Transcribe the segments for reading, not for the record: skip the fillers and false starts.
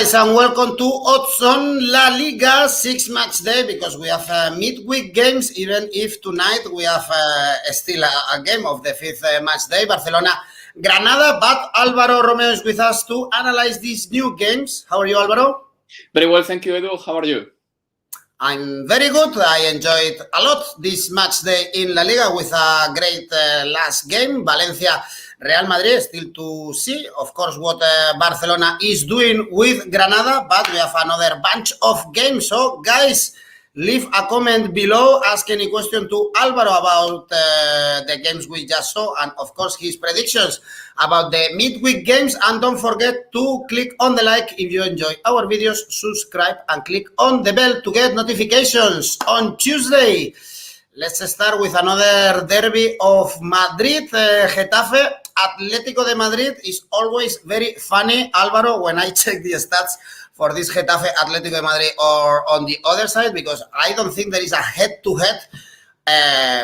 guys, and welcome to Odds on La Liga 6 match day, because we have midweek games, even if tonight we have still a game of the 5th match day, Barcelona Granada, but Alvaro Romeo is with us to analyze these new games. How are you, Alvaro? Very well, thank you, Edu. How are you? I'm very good. I enjoyed a lot this match day in La Liga with a great last game. Valencia, Real Madrid, still to see, of course, what Barcelona is doing with Granada, but we have another bunch of games. So, guys, leave a comment below, ask any question to Alvaro about the games we just saw, and of course his predictions about the midweek games. And don't forget to click on the like if you enjoy our videos, subscribe and click on the bell to get notifications on Tuesday. Let's start with another derby of Madrid, Getafe. Atletico de Madrid is always very funny, Alvaro, when I check the stats for this Getafe Atletico de Madrid or on the other side, because I don't think there is a head-to-head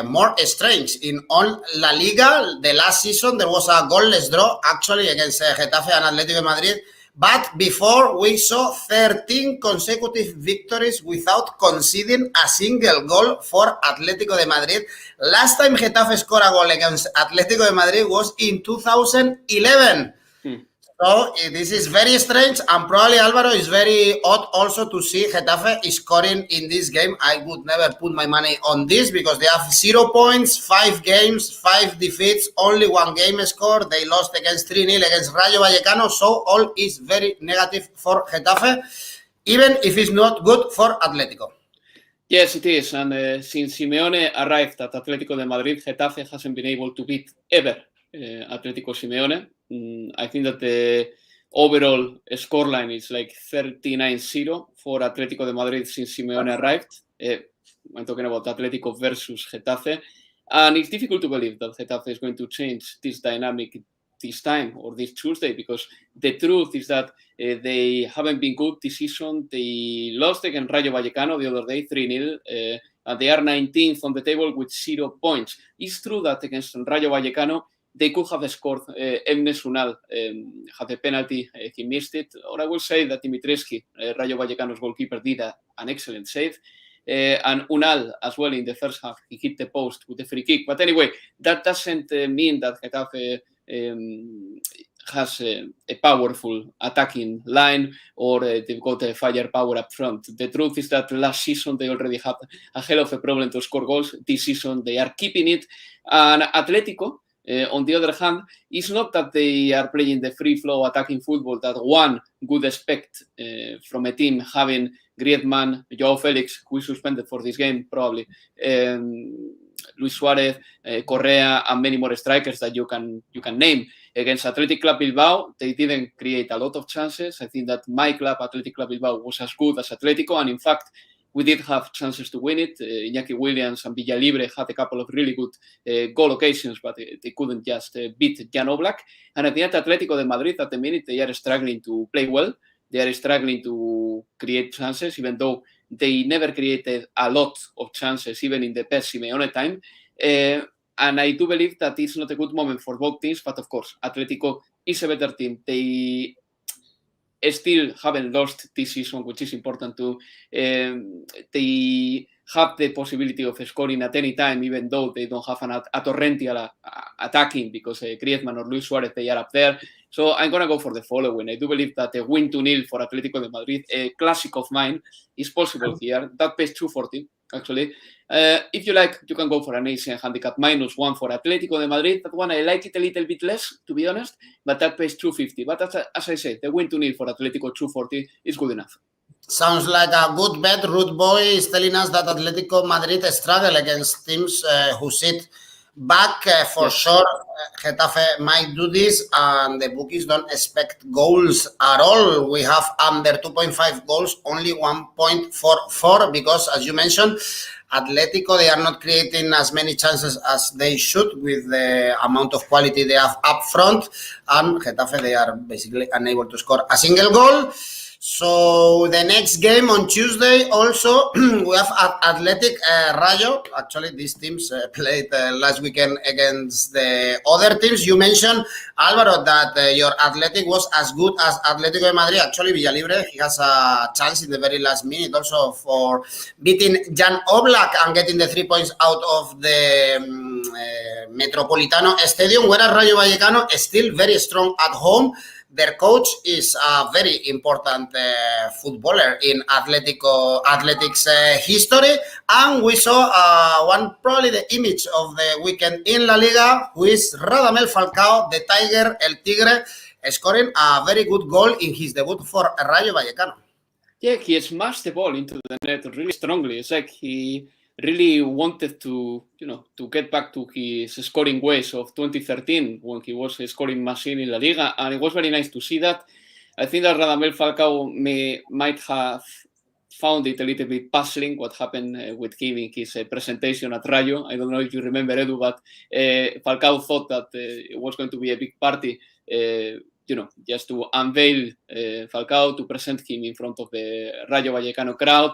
more strange. In all La Liga, the last season, there was a goalless draw, actually, against Getafe and Atletico de Madrid. But before, we saw 13 consecutive victories without conceding a single goal for Atletico de Madrid. Last time Getafe scored a goal against Atletico de Madrid was in 2011. So this is very strange, and probably, Alvaro, is very odd also to see Getafe scoring in this game. I would never put my money on this because they have 0 points, 5 games, 5 defeats, only 1 game scored. They lost against 3-0 against Rayo Vallecano, so all is very negative for Getafe, even if it's not good for Atletico. Yes, it is, and since Simeone arrived at Atletico de Madrid, Getafe hasn't been able to beat ever Atletico Simeone. I think that the overall scoreline is like 39-0 for Atletico de Madrid since Simeone arrived. I'm talking about Atletico versus Getafe. And it's difficult to believe that Getafe is going to change this dynamic this time or this Tuesday, because the truth is that they haven't been good this season. They lost against Rayo Vallecano the other day, 3-0, and they are 19th on the table with 0 points. It's true that against Rayo Vallecano, they could have scored. Emnes Unal had a penalty, he missed it. Or I will say that Dimitrescu, Rayo Vallecano's goalkeeper, did an excellent save. And Unal as well in the first half, he hit the post with a free kick. But anyway, that doesn't mean that Getafe has a powerful attacking line or they've got a firepower up front. The truth is that last season they already had a hell of a problem to score goals. This season they are keeping it. And Atletico, on the other hand, it's not that they are playing the free-flow attacking football that one would expect from a team having Griezmann, Joao Felix, who is suspended for this game probably, Luis Suarez, Correa, and many more strikers that you can name. Against Athletic Club Bilbao, they didn't create a lot of chances. I think that my club, Athletic Club Bilbao, was as good as Atletico, and in fact, we did have chances to win it. Iñaki Williams and Villalibre had a couple of really good goal occasions, but they couldn't just beat Jan Oblak. And at the end, Atletico de Madrid, at the minute, they are struggling to play well. They are struggling to create chances, even though they never created a lot of chances, even in the best Simeone time. And I do believe that it's not a good moment for both teams, but of course, Atletico is a better team. They still haven't lost this season, which is important too. They have the possibility of scoring at any time, even though they don't have a torrential attacking, because Griezmann or Luis Suarez, they are up there. So I'm going to go for the following. I do believe that a win 2-0 for Atletico de Madrid, a classic of mine, is possible here. That pays 240, actually. If you like, you can go for an Asian handicap -1 for Atletico de Madrid. That one, I like it a little bit less, to be honest, but that pays 250. But as I said, the win 2-0 for Atletico, 240, is good enough. Sounds like a good bet. Root Boy is telling us that Atletico Madrid struggle against teams who sit back. For sure, Getafe might do this, and the bookies don't expect goals at all. We have under 2.5 goals, only 1.44, because, as you mentioned, Atletico, they are not creating as many chances as they should with the amount of quality they have up front, and Getafe, they are basically unable to score a single goal. So the next game on Tuesday also we have Athletic Rayo. Actually, these teams played last weekend against the other teams. You mentioned, Alvaro, that your Athletic was as good as Atletico de Madrid. Actually, Villalibre, he has a chance in the very last minute also for beating Jan Oblak and getting the 3 points out of the Metropolitano Stadium, whereas Rayo Vallecano is still very strong at home. Their coach is a very important footballer in athletics history, and we saw probably the image of the weekend in La Liga, who is Radamel Falcao, the Tiger, El Tigre, scoring a very good goal in his debut for Rayo Vallecano. Yeah, he smashed the ball into the net really strongly. It's like he really wanted to get back to his scoring ways of 2013 when he was a scoring machine in La Liga, and it was very nice to see that. I think that Radamel Falcao might have found it a little bit puzzling what happened with him in his presentation at Rayo. I don't know if you remember, Edu, but Falcao thought that it was going to be a big party, just to unveil Falcao, to present him in front of the Rayo Vallecano crowd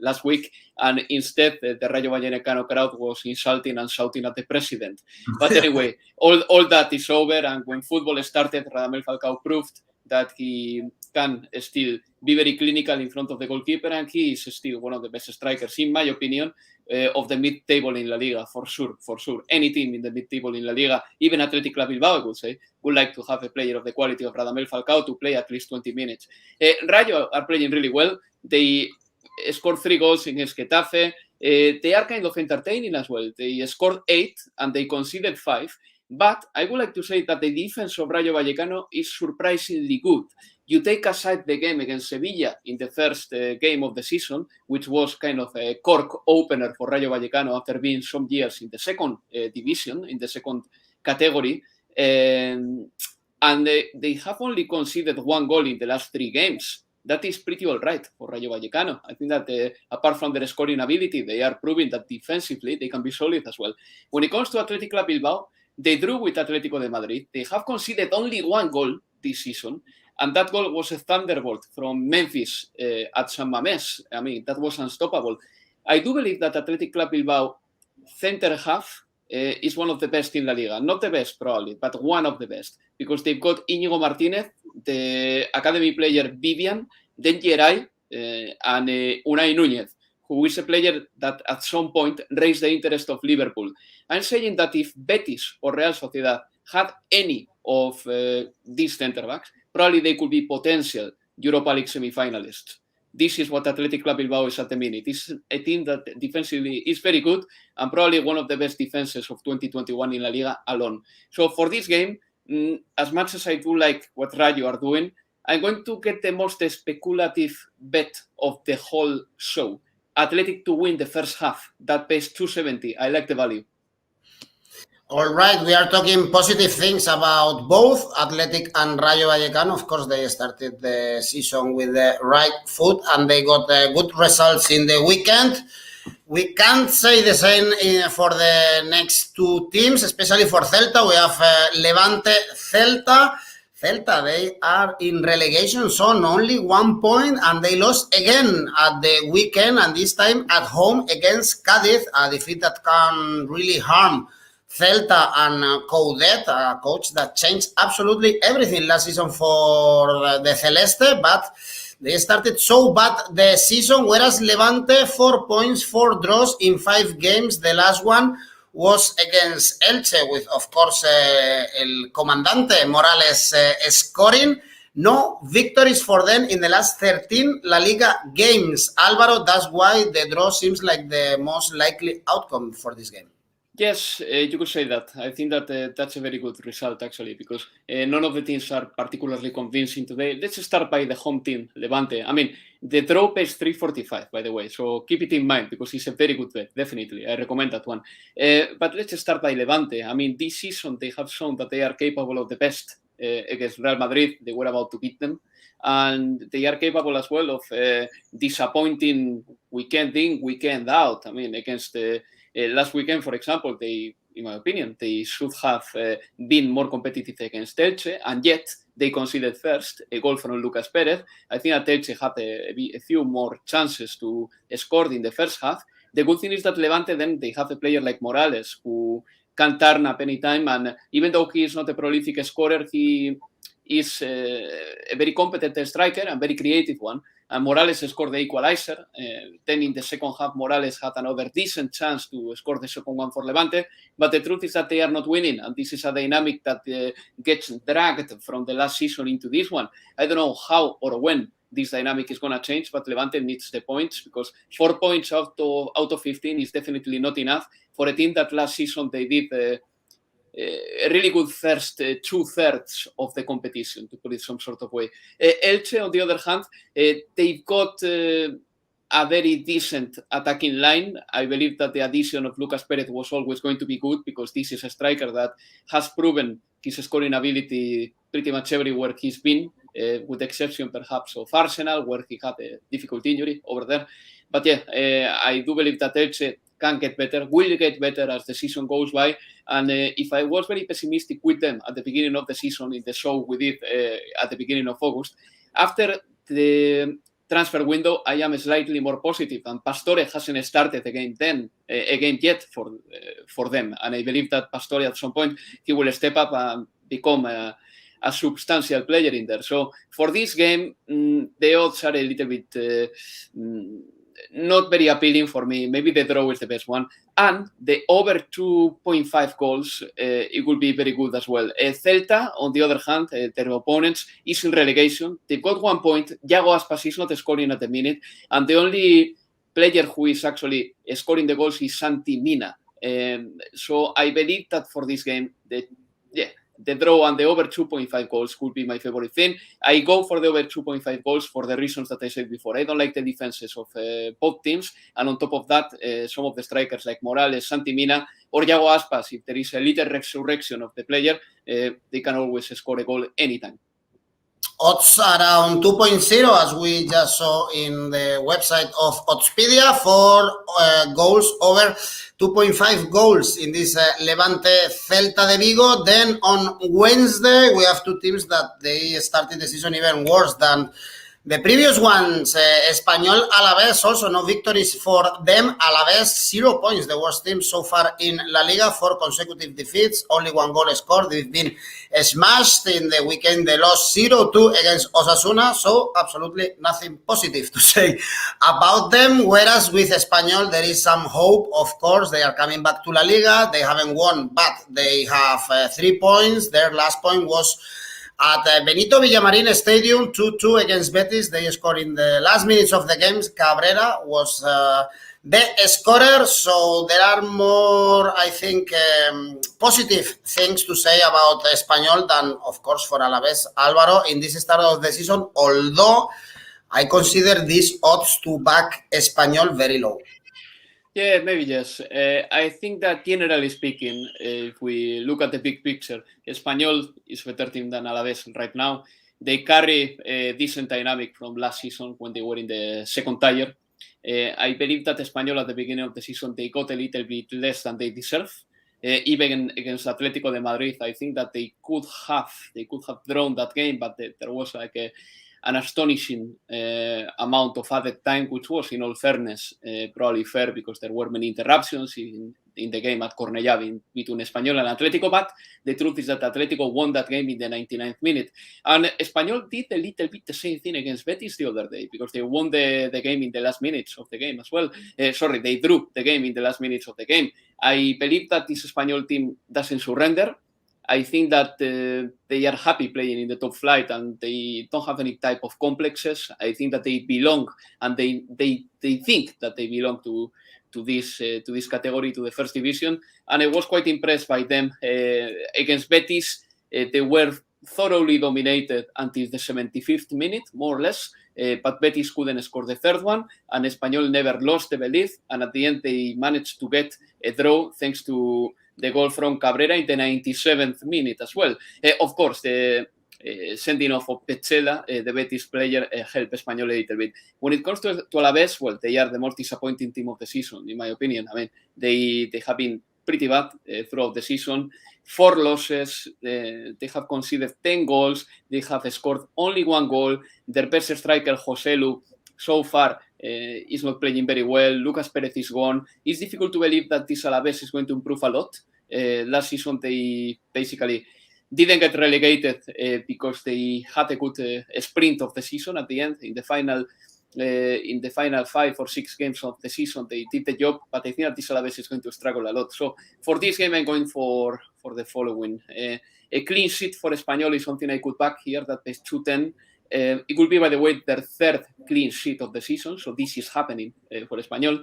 last week, and instead the Rayo Vallecano crowd was insulting and shouting at the president. But anyway, all that is over, and when football started, Radamel Falcao proved that he can still be very clinical in front of the goalkeeper, and he is still one of the best strikers, in my opinion, of the mid-table in La Liga, for sure. Any team in the mid-table in La Liga, even Athletic Club Bilbao, I would say, would like to have a player of the quality of Radamel Falcao to play at least 20 minutes. Rayo are playing really well. They scored 3 goals against Getafe. They are kind of entertaining as well. They scored 8 and they conceded 5. But I would like to say that the defense of Rayo Vallecano is surprisingly good. You take aside the game against Sevilla in the first game of the season, which was kind of a cork opener for Rayo Vallecano after being some years in the second division, in the second category. And they have only conceded 1 goal in the last 3 games. That is pretty all right for Rayo Vallecano. I think that apart from their scoring ability, they are proving that defensively they can be solid as well. When it comes to Athletic Club Bilbao, they drew with Atletico de Madrid. They have conceded only 1 goal this season, and that goal was a thunderbolt from Memphis at San Mamés. I mean, that was unstoppable. I do believe that Athletic Club Bilbao center half is one of the best in La Liga. Not the best, probably, but one of the best, because they've got Íñigo Martínez, the academy player Vivian, then Geray, and Unai Núñez, who is a player that at some point raised the interest of Liverpool. I'm saying that if Betis or Real Sociedad had any of these centre-backs, probably they could be potential Europa League semi-finalists. This is what Athletic Club Bilbao is at the minute. It's a team that defensively is very good and probably one of the best defenses of 2021 in La Liga alone. So for this game, as much as I do like what Rayo are doing, I'm going to get the most speculative bet of the whole show. Athletic to win the first half. That pays 270. I like the value. All right, we are talking positive things about both Athletic and Rayo Vallecano. Of course, they started the season with the right foot and they got good results in the weekend. We can't say the same for the next 2 teams, especially for Celta. We have Levante, Celta. Celta, they are in relegation zone, only 1 point, and they lost again at the weekend, and this time at home against Cadiz, a defeat that can really harm Celta and Coudet, a coach that changed absolutely everything last season for the Celeste, but they started so bad the season, whereas Levante, 4 points, 4 draws in 5 games. The last one was against Elche with, of course, El Comandante Morales scoring. No victories for them in the last 13 La Liga games. Alvaro, that's why the draw seems like the most likely outcome for this game. Yes, you could say that. I think that that's a very good result, actually, because none of the teams are particularly convincing today. Let's start by the home team, Levante. I mean, the draw pays 345, by the way, so keep it in mind because it's a very good bet, definitely. I recommend that one. But let's start by Levante. I mean, this season they have shown that they are capable of the best against Real Madrid. They were about to beat them. And they are capable as well of disappointing weekend in, weekend out. I mean, against last weekend, for example, they, in my opinion, they should have been more competitive against Elche, and yet they conceded first, a goal from Lucas Perez. I think that Elche had a few more chances to score in the first half. The good thing is that Levante, then they have a player like Morales who can turn up anytime, and even though he is not a prolific scorer, he is a very competent striker and very creative one. And Morales scored the equalizer. Then in the second half, Morales had another decent chance to score the second one for Levante. But the truth is that they are not winning. And this is a dynamic that gets dragged from the last season into this one. I don't know how or when this dynamic is going to change, but Levante needs the points, because 4 points out of 15 is definitely not enough for a team that last season they did a really good first 2/3 of the competition, to put it some sort of way. Elche, on the other hand, they've got a very decent attacking line. I believe that the addition of Lucas Perez was always going to be good, because this is a striker that has proven his scoring ability pretty much everywhere he's been, with the exception perhaps of Arsenal, where he had a difficult injury over there. But yeah, I do believe that Elche can get better, will get better as the season goes by. And if I was very pessimistic with them at the beginning of the season in the show we did at the beginning of August, after the transfer window, I am slightly more positive. And Pastore hasn't started a game yet for them. And I believe that Pastore at some point, he will step up and become a substantial player in there. So for this game, the odds are a little bit not very appealing for me. Maybe the draw is the best one. And the over 2.5 goals, it will be very good as well. Celta, on the other hand, their opponents, is in relegation. They've got 1 point. Yago Aspas is not scoring at the minute. And the only player who is actually scoring the goals is Santi Mina. So I believe that for this game, the draw and the over 2.5 goals could be my favorite thing. I go for the over 2.5 goals for the reasons that I said before. I don't like the defenses of both teams. And on top of that, some of the strikers like Morales, Santi Mina, or Yago Aspas, if there is a little resurrection of the player, they can always score a goal anytime. Odds around 2.0, as we just saw in the website of Oddspedia, for goals over 2.5 goals in this Levante Celta de Vigo. Then on Wednesday, we have two teams that they started the season even worse than the previous ones. Espanyol, Alaves, also no victories for them. Alaves, 0 points, the worst team so far in La Liga, 4 consecutive defeats, only 1 goal scored. They've been smashed in the weekend. They lost 0-2 against Osasuna, so absolutely nothing positive to say about them. Whereas with Espanyol, there is some hope, of course. They are coming back to La Liga. They haven't won, but they have 3 points. Their last point was at Benito Villamarín Stadium, 2-2 against Betis. They scored in the last minutes of the game. Cabrera was the scorer. So there are more, I think, positive things to say about Espanyol than, of course, for Alaves. Alvaro, in this start of the season, although I consider these odds to back Espanyol very low. Yeah, maybe yes. I think that generally speaking, if we look at the big picture, Espanyol is a better team than Alaves right now. They carry a decent dynamic from last season when they were in the second tier. I believe that Espanyol at the beginning of the season, they got a little bit less than they deserve. Even against Atletico de Madrid, I think that they could have drawn that game, but there was like an astonishing amount of added time, which was, in all fairness, probably fair, because there were many interruptions in the game at Cornellà between Espanyol and Atletico. But the truth is that Atletico won that game in the 99th minute. And Espanyol did a little bit the same thing against Betis the other day, because they won the game in the last minutes of the game as well. They drew the game in the last minutes of the game. I believe that this Espanyol team doesn't surrender. I think that they are happy playing in the top flight and they don't have any type of complexes. I think that they belong, and they think that they belong to this category, to the first division. And I was quite impressed by them against Betis. They were thoroughly dominated until the 75th minute, more or less. But Betis couldn't score the third one, and Espanyol never lost the belief. And at the end, they managed to get a draw thanks to the goal from Cabrera in the 97th minute as well. Of course, the sending off of Petzela, the Betis player, helped Espanyol a little bit. When it comes to Alaves, well, they are the most disappointing team of the season, in my opinion. I mean, they have been pretty bad throughout the season. 4 losses, they have conceded 10 goals, they have scored only 1 goal, their best striker, Joselu, so far is not playing very well, Lucas Perez is gone. It's difficult to believe that this Alaves is going to improve a lot. Last season they basically didn't get relegated because they had a good sprint of the season at the end. In the final 5 or 6 games of the season, they did the job, but I think that this Alaves is going to struggle a lot. So for this game, I'm going for the following. A clean sheet for Espanyol is something I could back here, that pays 210. It will be, by the way, their 3rd clean sheet of the season, so this is happening for Espanyol.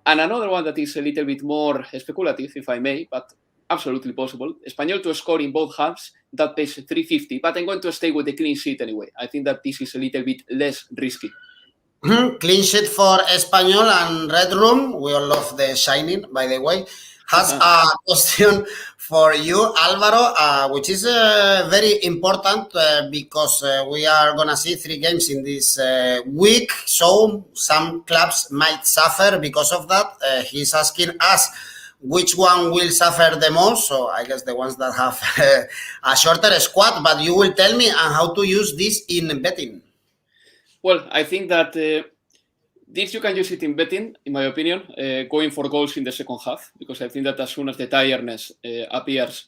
And another one that is a little bit more speculative, if I may, but absolutely possible. Espanyol to score in both halves, that pays 350, but I'm going to stay with the clean sheet anyway. I think that this is a little bit less risky. Clean sheet for Espanyol. And Red Room, we all love the Shining, by the way, has a question for you, Alvaro, which is very important because we are going to see 3 games in this week. So some clubs might suffer because of that. He's asking us which one will suffer the most. So I guess the ones that have a shorter squad, but you will tell me how to use this in betting. Well, I think that this you can use it in betting, in my opinion, going for goals in the second half, because I think that as soon as the tiredness appears,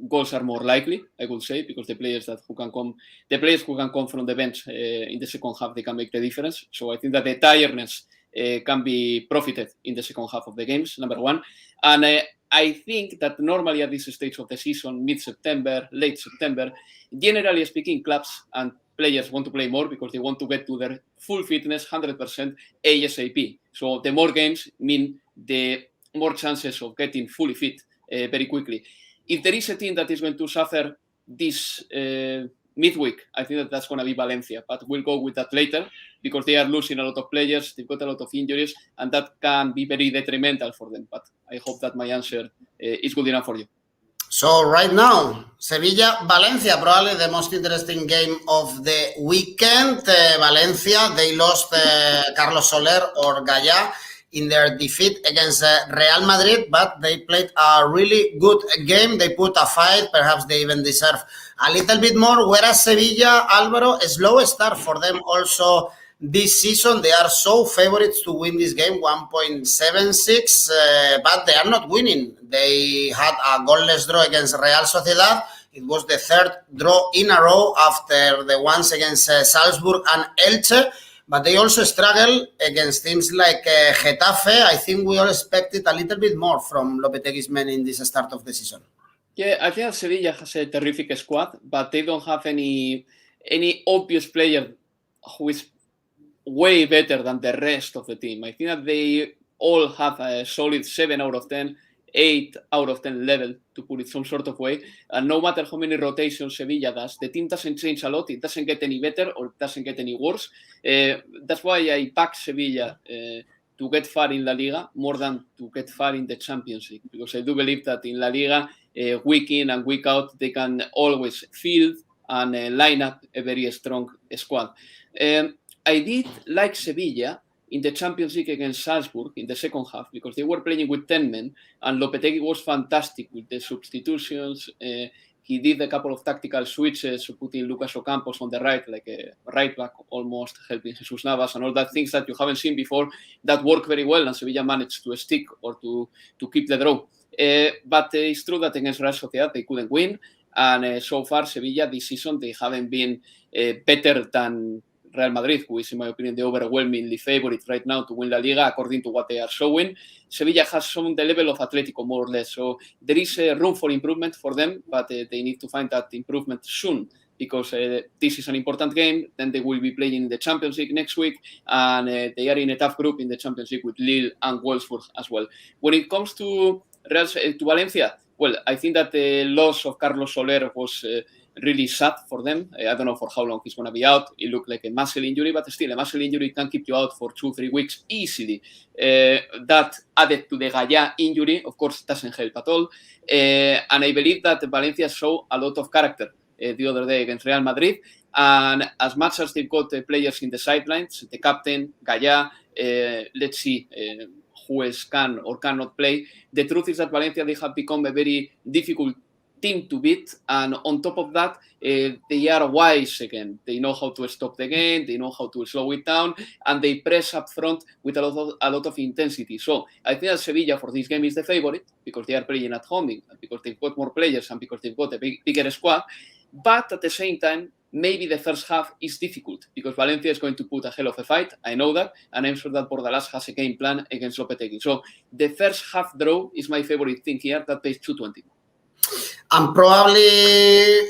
goals are more likely, I would say, because the players who can come from the bench in the second half, they can make the difference. So I think that the tiredness can be profited in the second half of the games, number one. And I think that normally at this stage of the season, mid-September, late September, generally speaking, clubs and players want to play more because they want to get to their full fitness 100% ASAP. So the more games mean the more chances of getting fully fit very quickly. If there is a team that is going to suffer this midweek, I think that that's going to be Valencia, but we'll go with that later because they are losing a lot of players, they've got a lot of injuries, and that can be very detrimental for them. But I hope that my answer is good enough for you. So right now, Sevilla-Valencia, probably the most interesting game of the weekend. Valencia, they lost Carlos Soler or Gaya in their defeat against Real Madrid, but they played a really good game. They put a fight. Perhaps they even deserve a little bit more. Whereas Sevilla, Alvaro, a slow start for them also this season. They are so favorites to win this game, 1.76, but they are not winning. They had a goalless draw against Real Sociedad. It was the 3rd draw in a row after the ones against Salzburg and Elche. But they also struggle against teams like Getafe. I think we all expected a little bit more from Lopetegui's men in this start of the season. Yeah, I think Sevilla has a terrific squad, but they don't have any obvious player who is way better than the rest of the team. I think that they all have a solid 7 out of 10, 8 out of 10 level, to put it some sort of way. And no matter how many rotations Sevilla does, the team doesn't change a lot. It doesn't get any better or it doesn't get any worse. That's why I back Sevilla to get far in La Liga more than to get far in the Champions League, because I do believe that in La Liga, week in and week out, they can always field and line up a very strong squad. I did like Sevilla in the Champions League against Salzburg in the second half because they were playing with 10 men and Lopetegui was fantastic with the substitutions. He did a couple of tactical switches, putting Lucas Ocampos on the right, like a right back, almost helping Jesus Navas and all that things that you haven't seen before that work very well, and Sevilla managed to stick or to keep the draw. But it's true that against Real Sociedad they couldn't win, and so far Sevilla this season they haven't been better than Real Madrid, who is, in my opinion, the overwhelmingly favorite right now to win La Liga, according to what they are showing. Sevilla has shown the level of Atletico, more or less. So there is room for improvement for them, but they need to find that improvement soon, because this is an important game. Then they will be playing in the Champions League next week, and they are in a tough group in the Champions League with Lille and Wolfsburg as well. When it comes to Valencia, well, I think that the loss of Carlos Soler was really sad for them. I don't know for how long he's going to be out. It looked like a muscle injury, but still, a muscle injury can keep you out for 2-3 weeks easily. That added to the Gaya injury, of course, doesn't help at all. And I believe that Valencia showed a lot of character the other day against Real Madrid. And as much as they've got players in the sidelines, the captain, Gaya, let's see who can or cannot play. The truth is that Valencia, they have become a very difficult team to beat, and on top of that, they are wise again. They know how to stop the game, they know how to slow it down, and they press up front with a lot of intensity. So I think that Sevilla for this game is the favorite because they are playing at home, because they've got more players and because they've got a bigger squad. But at the same time, maybe the first half is difficult because Valencia is going to put a hell of a fight. I know that, and I'm sure that Bordalás has a game plan against Lopetegui. So the first half draw is my favorite thing here. That pays 220. And probably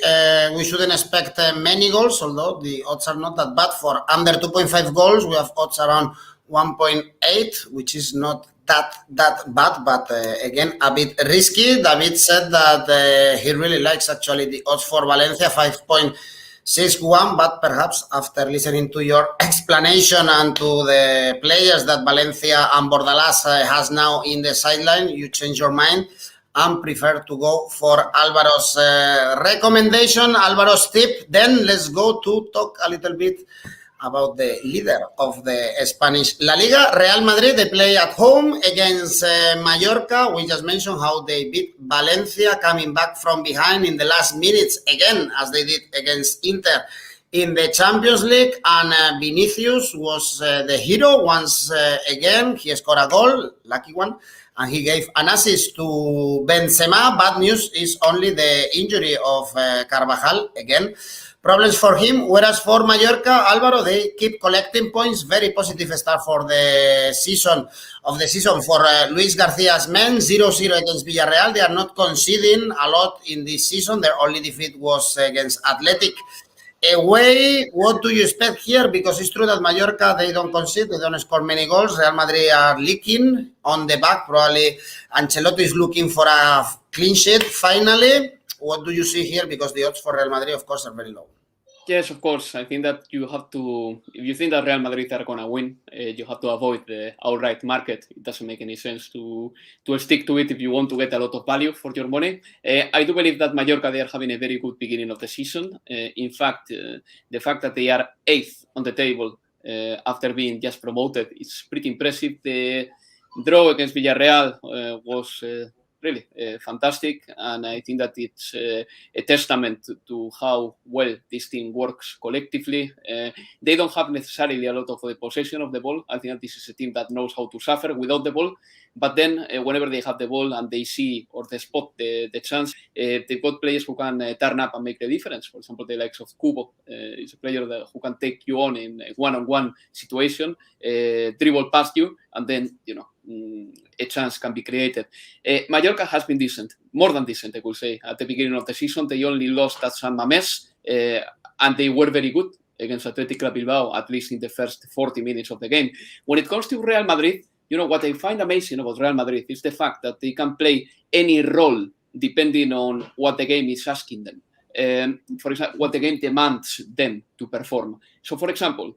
we shouldn't expect many goals, although the odds are not that bad. For under 2.5 goals, we have odds around 1.8, which is not that bad, but again, a bit risky. David said that he really likes actually the odds for Valencia, 5.61, but perhaps after listening to your explanation and to the players that Valencia and Bordalás has now in the sideline, you change your mind and prefer to go for Alvaro's recommendation, Alvaro's tip. Then let's go to talk a little bit about the leader of the Spanish La Liga, Real Madrid. They play at home against Mallorca. We just mentioned how they beat Valencia, coming back from behind in the last minutes again, as they did against Inter in the Champions League. And Vinicius was the hero once again. He scored a goal, lucky one, and he gave an assist to Benzema. Bad news is only the injury of Carvajal again. Problems for him, whereas for Mallorca, Alvaro, they keep collecting points. Very positive start for the season for Luis Garcia's men, 0-0 against Villarreal. They are not conceding a lot in this season. Their only defeat was against Athletic. Away, what do you expect here? Because it's true that Mallorca, they don't concede, they don't score many goals. Real Madrid are leaking on the back. Probably Ancelotti is looking for a clean sheet finally. What do you see here? Because the odds for Real Madrid, of course, are very low. Yes, of course. I think that you have to, if you think that Real Madrid are going to win, you have to avoid the outright market. It doesn't make any sense to stick to it if you want to get a lot of value for your money. I do believe that Mallorca, they are having a very good beginning of the season. In fact, the fact that they are 8th on the table after being just promoted is pretty impressive. The draw against Villarreal was really fantastic, and I think that it's a testament to how well this team works collectively. They don't have necessarily a lot of the possession of the ball. I think that this is a team that knows how to suffer without the ball, but then whenever they have the ball and they see or they spot the chance, they've got players who can turn up and make the difference. For example, the likes of Kubo is a player who can take you on in a one-on-one situation, dribble past you, and then, a chance can be created. Mallorca has been decent, more than decent, I would say. At the beginning of the season, they only lost at San Mamés, and they were very good against Atletico Bilbao, at least in the first 40 minutes of the game. When it comes to Real Madrid, what I find amazing about Real Madrid is the fact that they can play any role depending on what the game is asking them. For example, what the game demands them to perform. So, for example,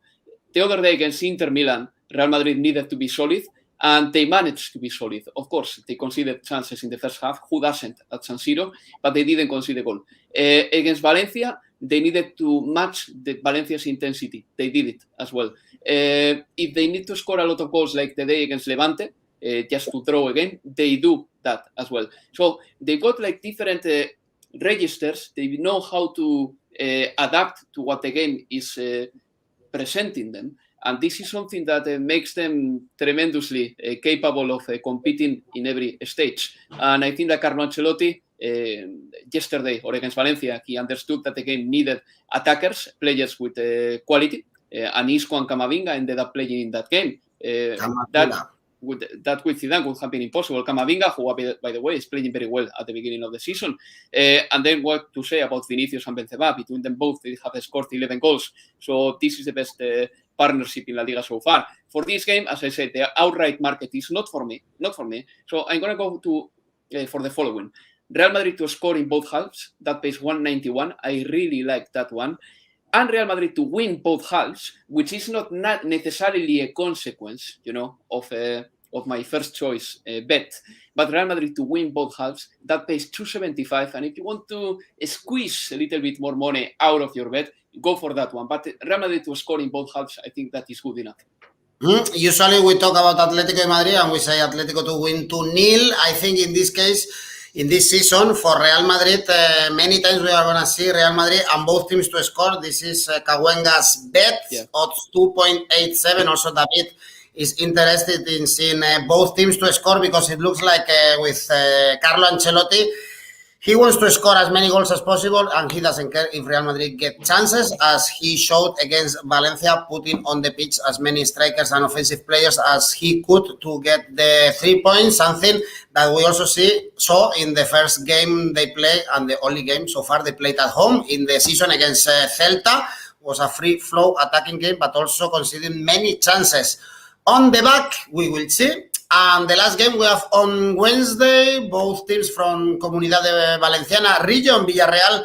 the other day against Inter Milan, Real Madrid needed to be solid, and they managed to be solid. Of course, they conceded chances in the first half. Who doesn't at San Siro? But they didn't concede a goal. Against Valencia, they needed to match Valencia's intensity. They did it as well. If they need to score a lot of goals like the day against Levante, just to draw again, they do that as well. So they got like different registers. They know how to adapt to what the game is presenting them. And this is something that makes them tremendously capable of competing in every stage. And I think that Carlo Ancelotti, yesterday or against Valencia, he understood that the game needed attackers, players with quality, and Isco and Camavinga ended up playing in that game. That with Zidane would have been impossible. Camavinga, who, by the way, is playing very well at the beginning of the season. And then what to say about Vinicius and Benzema? Between them both, they have scored 11 goals. So this is the best partnership in La Liga so far. For this game, as I said, the outright market is not for me. So I'm going to go to for the following. Real Madrid to score in both halves. That pays 191. I really like that one. And Real Madrid to win both halves, which is not necessarily a consequence, of my first choice bet. But Real Madrid to win both halves, that pays 275. And if you want to squeeze a little bit more money out of your bet, go for that one. But Real Madrid to score in both halves, I think that is good enough. Usually we talk about Atletico de Madrid and we say Atletico to win 2-0. I think in this case, in this season, for Real Madrid, many times we are going to see Real Madrid and both teams to score. This is Cahuenga's bet, odds 2.87. Also, David is interested in seeing both teams to score because it looks like with Carlo Ancelotti, he wants to score as many goals as possible and he doesn't care if Real Madrid get chances, as he showed against Valencia, putting on the pitch as many strikers and offensive players as he could to get the 3 points, something that we also saw in the first game they played and the only game so far they played at home in the season against Celta. Was a free flow attacking game, but also conceding many chances. On the back, we will see. And the last game we have on Wednesday, both teams from Comunidad Valenciana region, Villarreal,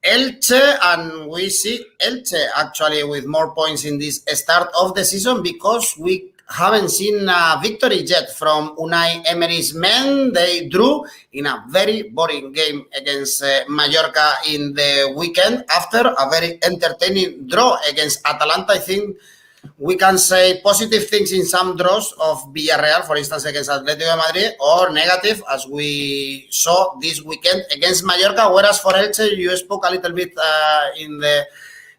Elche, and we see Elche actually with more points in this start of the season because we haven't seen a victory yet from Unai Emery's men. They drew in a very boring game against Mallorca in the weekend after a very entertaining draw against Atalanta. I think we can say positive things in some draws of Villarreal, for instance, against Atletico de Madrid, or negative, as we saw this weekend against Mallorca. Whereas for Elche, you spoke a little bit in the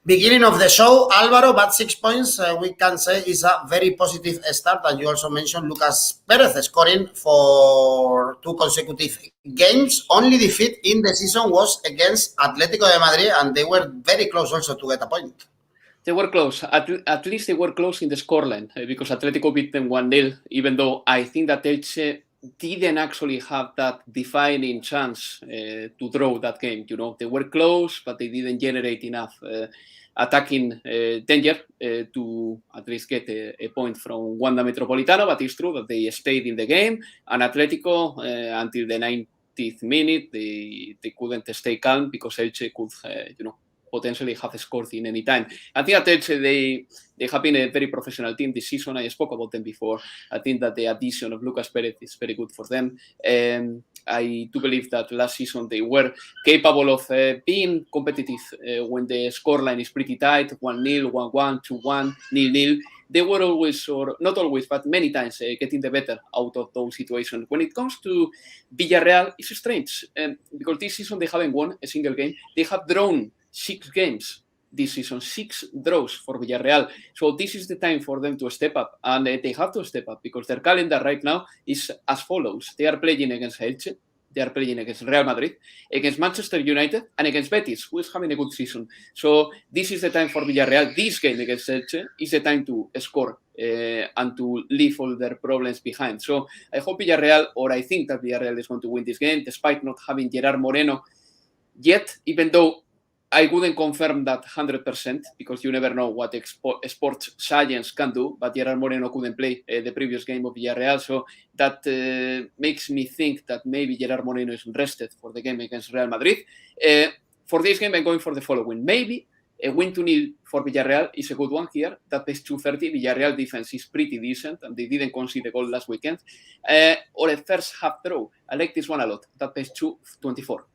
beginning of the show, Alvaro, but 6 points, we can say, is a very positive start. And you also mentioned Lucas Perez scoring for 2 consecutive games. Only defeat in the season was against Atletico de Madrid, and they were very close also to get a point. They were close. At least they were close in the scoreline because Atletico beat them 1-0, even though I think that Elche didn't actually have that defining chance to draw that game. You know, they were close, but they didn't generate enough attacking danger to at least get a point from Wanda Metropolitano. But it's true that they stayed in the game, and Atletico until the 90th minute they couldn't stay calm because Elche could, potentially have scored in any time. I think at Elche, they have been a very professional team this season. I spoke about them before. I think that the addition of Lucas Perez is very good for them. I do believe that last season they were capable of being competitive when the scoreline is pretty tight, 1-0, 1-1, 2-1, 0-0. They were always, or not always, but many times getting the better out of those situations. When it comes to Villarreal, it's strange because this season they haven't won a single game. They have drawn 6 games this season, 6 draws for Villarreal. So this is the time for them to step up, and they have to step up because their calendar right now is as follows. They are playing against Elche, they are playing against Real Madrid, against Manchester United, and against Betis, who is having a good season. So this is the time for Villarreal. This game against Elche is the time to score and to leave all their problems behind. So I hope Villarreal, or I think that Villarreal is going to win this game, despite not having Gerard Moreno yet, even though I wouldn't confirm that 100% because you never know what sports science can do, but Gerard Moreno couldn't play the previous game of Villarreal, so that makes me think that maybe Gerard Moreno is rested for the game against Real Madrid. For this game, I'm going for the following. Maybe a win 2-0 for Villarreal is a good one here. That pays 230. Villarreal defense is pretty decent, and they didn't concede a goal last weekend. Or a first half draw. I like this one a lot. That pays 224.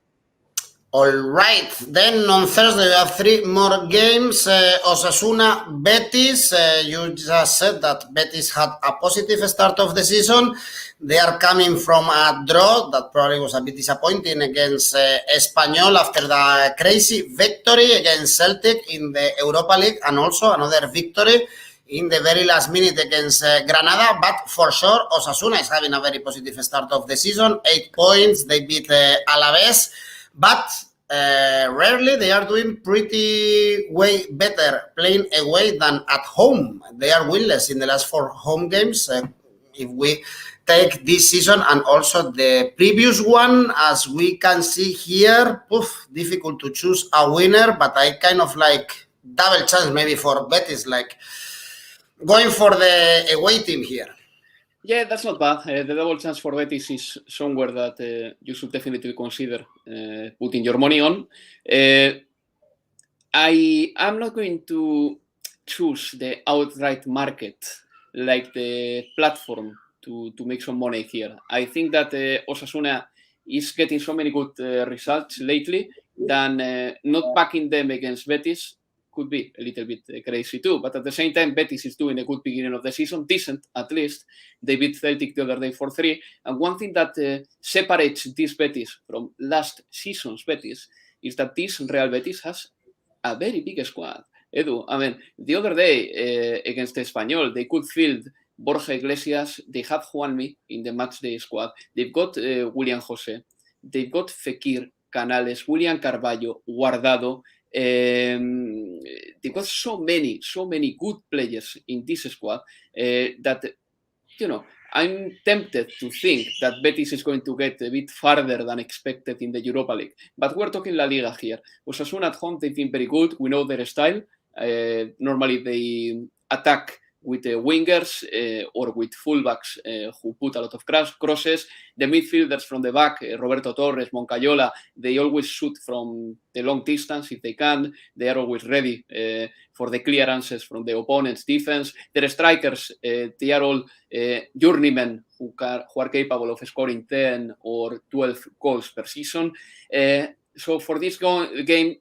All right, then on Thursday we have 3 more games. Osasuna, Betis. You just said that Betis had a positive start of the season. They are coming from a draw that probably was a bit disappointing against Espanyol after the crazy victory against Celtic in the Europa League, and also another victory in the very last minute against Granada. But for sure, Osasuna is having a very positive start of the season. 8 points. They beat Alaves. But rarely they are doing pretty way better playing away than at home. They are winless in the last 4 home games. If we take this season and also the previous one, as we can see here, difficult to choose a winner, but I kind of like double chance maybe for Betis, like going for the away team here. Yeah, that's not bad. The double chance for Betis is somewhere that you should definitely consider putting your money on. I am not going to choose the outright market like the platform to make some money here. I think that Osasuna is getting so many good results lately than not backing them against Betis could be a little bit crazy too. But at the same time, Betis is doing a good beginning of the season, decent at least. They beat Celtic the other day 4-3. And one thing that separates this Betis from last season's Betis is that this Real Betis has a very big squad. Edu, I mean, the other day against Espanyol, they could field Borja Iglesias. They have Juanmi in the Matchday squad. They've got William José. They've got Fekir, Canales, William Carballo, Guardado. They've got so many good players in this squad that, you know, I'm tempted to think that Betis is going to get a bit farther than expected in the Europa League. But we're talking La Liga here. Osasuna at home, they've been very good. We know their style. Normally they attack with wingers or with fullbacks who put a lot of crosses. The midfielders from the back, Roberto Torres, Moncayola, they always shoot from the long distance if they can. They are always ready for the clearances from the opponent's defense. Their strikers, they are all journeymen who are capable of scoring 10 or 12 goals per season. So for this game,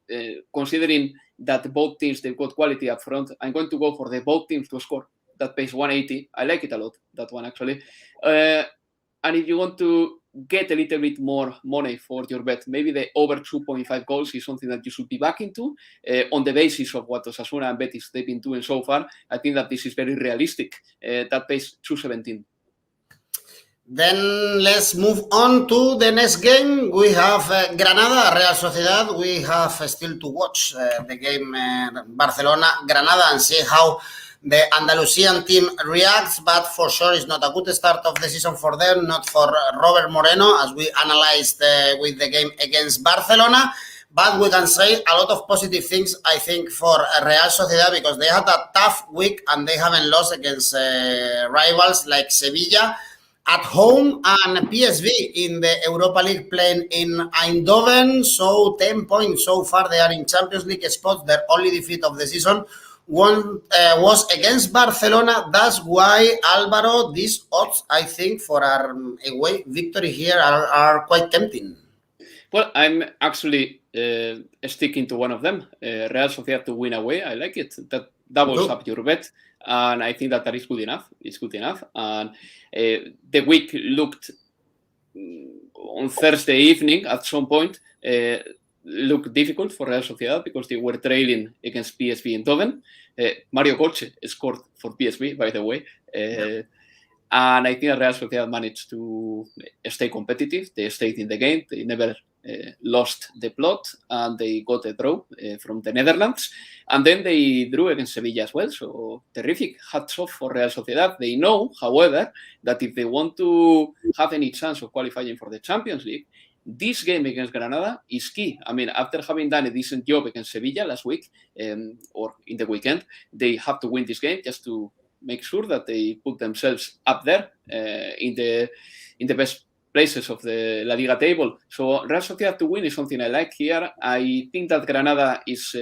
considering that both teams, they've got quality up front, I'm going to go for the both teams to score. That pays 180. I like it a lot, that one actually. And if you want to get a little bit more money for your bet, maybe the over 2.5 goals is something that you should be back into on the basis of what Osasuna and Betis they've been doing so far. I think that this is very realistic. That pays 217. Then let's move on to the next game. We have Granada, Real Sociedad. We have still to watch the game Barcelona-Granada and see how the Andalusian team reacts, but for sure it's not a good start of the season for them, not for Robert Moreno, as we analyzed with the game against Barcelona. But we can say a lot of positive things, I think, for Real Sociedad, because they had a tough week and they haven't lost against rivals like Sevilla at home and PSV in the Europa League playing in Eindhoven. So 10 points so far. They are in Champions League spots. Their only defeat of the season was against Barcelona. That's why, Alvaro, these odds, I think, for our away victory here are quite tempting. Well, I'm actually sticking to one of them. Real Sociedad to win away. I like it. That doubles up your bet. And I think that is good enough. It's good enough. And the week looked on Thursday evening at some point looked difficult for Real Sociedad because they were trailing against PSV in Eindhoven. Mario Götze scored for PSV, by the way. And I think Real Sociedad managed to stay competitive. They stayed in the game. They never lost the plot, and they got a draw from the Netherlands. And then they drew against Sevilla as well. So terrific. Hats off for Real Sociedad. They know, however, that if they want to have any chance of qualifying for the Champions League, this game against Granada is key. I mean, after having done a decent job against Sevilla last week, or in the weekend, they have to win this game just to make sure that they put themselves up there in the best places of the La Liga table. So Real Sociedad to win is something I like here. I think that Granada is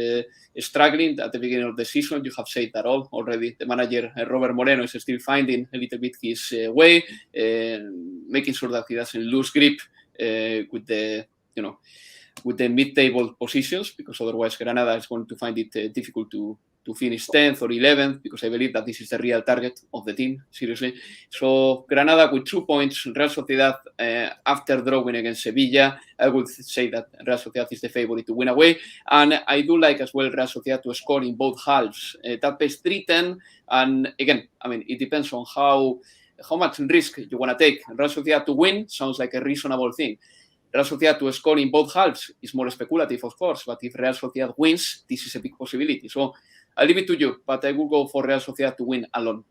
struggling at the beginning of the season. You have said that all already. The manager, Robert Moreno, is still finding a little bit his way, making sure that he doesn't lose grip with the mid-table positions, because otherwise Granada is going to find it difficult to finish 10th or 11th, because I believe that this is the real target of the team, seriously. So Granada with 2 points, Real Sociedad after drawing against Sevilla, I would say that Real Sociedad is the favorite to win away. And I do like as well Real Sociedad to score in both halves. That pays 310, and again, I mean, it depends on how much risk you want to take. Real Sociedad to win sounds like a reasonable thing. Real Sociedad to score in both halves is more speculative, of course, but if Real Sociedad wins, this is a big possibility. So I'll leave it to you, but I will go for Real Sociedad to win alone.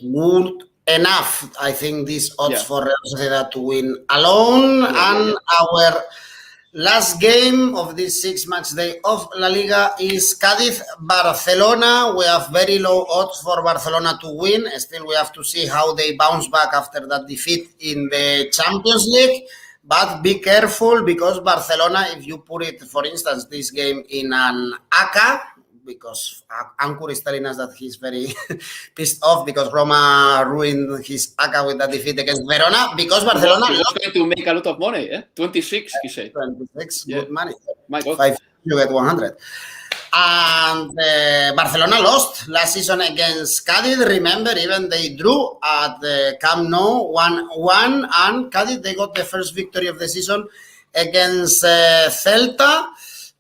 Good enough. I think these odds for Real Sociedad to win alone. Our last game of this 6-match day of La Liga is Cadiz, Barcelona. We have very low odds for Barcelona to win. Still, we have to see how they bounce back after that defeat in the Champions League. But be careful, because Barcelona, if you put it, for instance, this game in an ACCA, because Ankur is telling us that he's very pissed off because Roma ruined his ACCA with that defeat against Verona, because Barcelona is going to make a lot of money, 26, he said. 26, good money. My God. 5, you get 100. And Barcelona lost last season against Cadiz. Remember, even they drew at the Camp Nou 1-1, and Cadiz, they got the first victory of the season against Celta.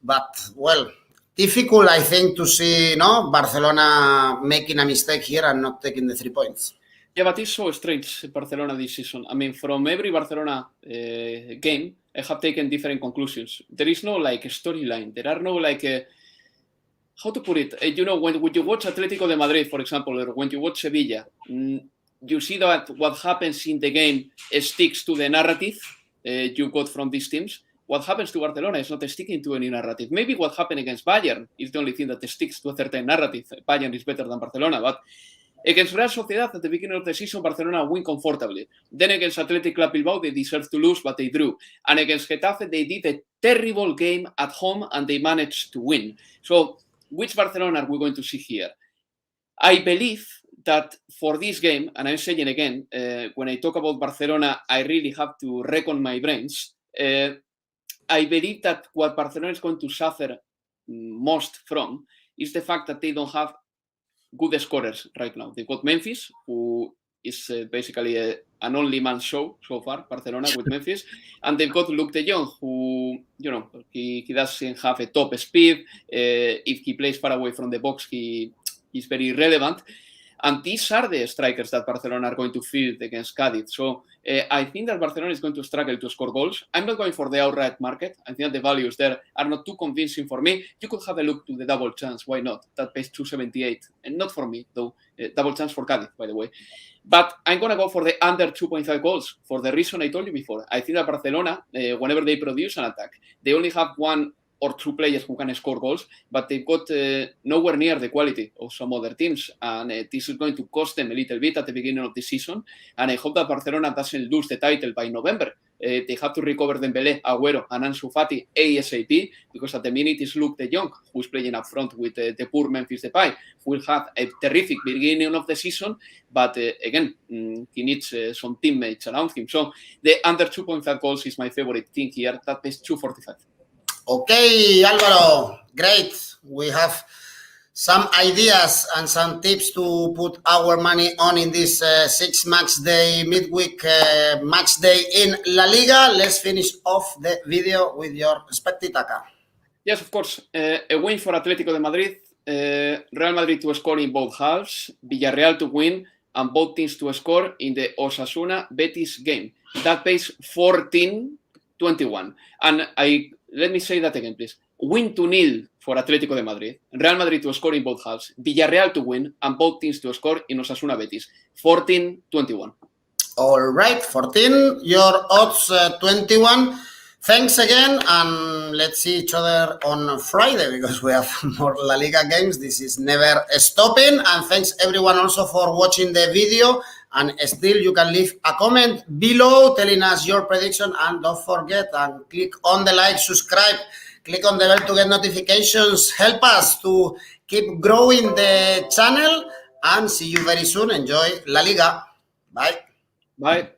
But, well, difficult, I think, to see Barcelona making a mistake here and not taking the 3 points. Yeah, but it's so strange, Barcelona this season. I mean, from every Barcelona game, I have taken different conclusions. There is no, like, storyline. There are no, like, how to put it? When you watch Atletico de Madrid, for example, or when you watch Sevilla, you see that what happens in the game sticks to the narrative you got from these teams. What happens to Barcelona is not sticking to any narrative. Maybe what happened against Bayern is the only thing that sticks to a certain narrative. Bayern is better than Barcelona, but against Real Sociedad at the beginning of the season, Barcelona win comfortably. Then against Athletic Club Bilbao, they deserved to lose, but they drew. And against Getafe, they did a terrible game at home and they managed to win. So, which Barcelona are we going to see here? I believe that for this game, and I'm saying again, when I talk about Barcelona, I really have to reckon my brains. I believe that what Barcelona is going to suffer most from is the fact that they don't have good scorers right now. They've got Memphis, who is basically an only-man show so far, Barcelona with Memphis, and they've got Luke de Jong, who, he doesn't have a top speed. If he plays far away from the box, he's very irrelevant. And these are the strikers that Barcelona are going to field against Cadiz. So I think that Barcelona is going to struggle to score goals. I'm not going for the outright market. I think that the values there are not too convincing for me. You could have a look to the double chance. Why not? That pays 278. And not for me, though. Double chance for Cadiz, by the way. But I'm going to go for the under 2.5 goals for the reason I told you before. I think that Barcelona, whenever they produce an attack, they only have 1 or 2 players who can score goals, but they've got nowhere near the quality of some other teams. And this is going to cost them a little bit at the beginning of the season. And I hope that Barcelona doesn't lose the title by November. They have to recover Dembélé, Agüero, and Ansu Fati ASAP, because at the minute it's Luke de Jong who's playing up front with the poor Memphis Depay, who will have a terrific beginning of the season, but again, he needs some teammates around him. So the under 2.5 goals is my favorite thing here. That pays 245. Okay, Alvaro, great. We have some ideas and some tips to put our money on in this 6-match day, midweek match day in La Liga. Let's finish off the video with your expected ACCA. Yes, of course. A win for Atletico de Madrid, Real Madrid to score in both halves, Villarreal to win, and both teams to score in the Osasuna Betis game. That pays 14-21. And let me say that again, please. Win 2-0 for Atletico de Madrid, Real Madrid to score in both halves, Villarreal to win, and both teams to score in Osasuna Betis. 14-21. All right, 14. Your odds 21. Thanks again, and let's see each other on Friday because we have more La Liga games. This is never stopping. And thanks everyone also for watching the video. And still, you can leave a comment below telling us your prediction. And don't forget and click on the like, subscribe, click on the bell to get notifications. Help us to keep growing the channel. And see you very soon. Enjoy La Liga. Bye. Bye.